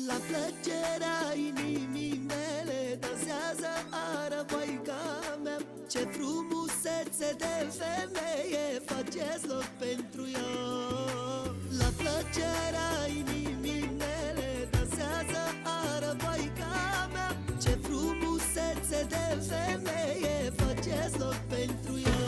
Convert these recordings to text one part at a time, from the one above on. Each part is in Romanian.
La plăcerea inimii mele dansează arăvoica mea. Ce frumusețe de femeie, faceți loc pentru ea. La plăcerea inimii mele dansează arăvoica mea. Ce frumusețe de femeie, faceți loc pentru ea.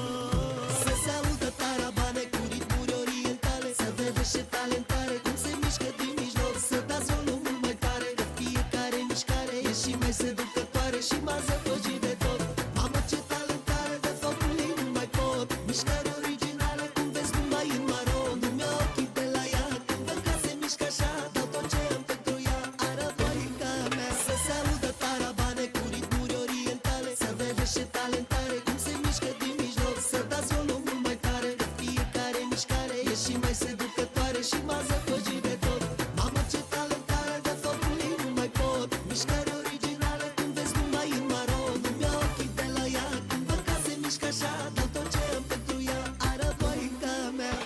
Să se audă tarabane cu ritmuri orientale, să vedeți ce talentare, cum se mișcă din mijloc. Să dați volumul mai tare, că fiecare mișcare e și mai seducătoare și m-a zăpăcit de tot. Mamă, ce talentare, de focul ei nu mai pot. Mișcări originale, cum vezi numai în maron. Nu-mi iau ochii de la ea, când văd că se mișcă așa, dau tot ce am pentru ea. Arăvoica mea, să se audă tarabane cu ritmuri orientale, să vedeți ce talentare, cum se mișcă din mijloc. Să dați volumul mai tare, că fiecare mișcare e și mai seducătoare și m-a zăpăcit de tot. Mamă, ce talentare, de focul ei nu mai pot. Mișcări originale, cum vezi numai în maron. Nu-mi iau ochii de la ea, când văd că se mișcă așa, dau tot ce am pentru ea. Arăvoica mea.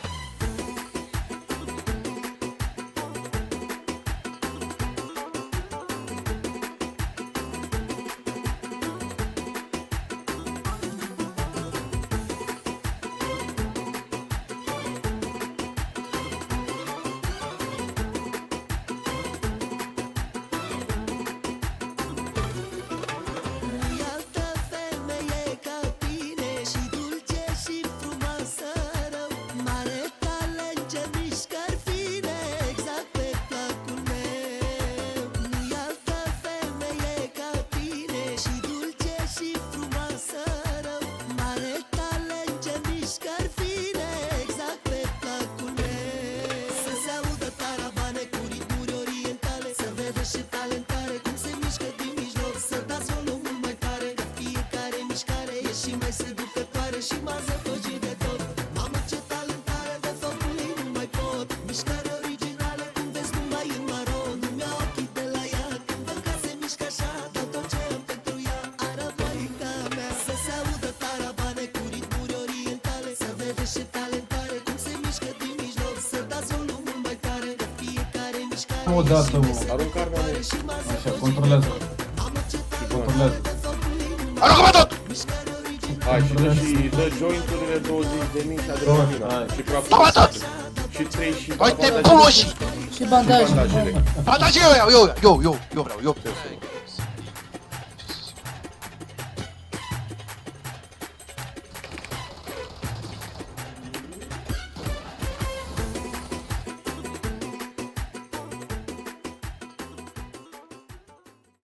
Nu-i altă femeie ca tine, și dulce și frumoasă rău. Mare talent, ce mișcări fine, exact pe placul meu. Nu-i altă femeie ca tine, și dulce și frumoasă rău. Mare talent, ce mișcări fine, exact pe placul meu. Să se audă tarabane cu ritmuri orientale, să vedeți ce talentare, cum se mișcă din mijloc. Să dați volumul mai tare, că fiecare mișcare e și mai seducătoare și m-a zăpăcit de tot. Mamă, ce talentare, de focul ei nu mai pot. Mișcări originale, cum vezi numai în maron. Nu-mi iau ochii de la ea, când văd că se mișcă așa, dau tot ce am pentru ea. Arăvoica mea, să se audă tarabane cu ritmuri orientale, să vedeți ce talentare, cum se mișcă din mijloc. Să dați volumul mai tare, că fiecare mișcare O dată, mă. Arunc arma, mă. și m-a Așa, controlează. Controlează. Aruncă-mă tot! Hai, și dă jointurile 20.000 și adrenalina. Hai. Și Toma praful. tot! Și 3 și Uite, bandajele. puloși! Și bandaje. Bandajele. Bandaje, eu vreau, eu vreau.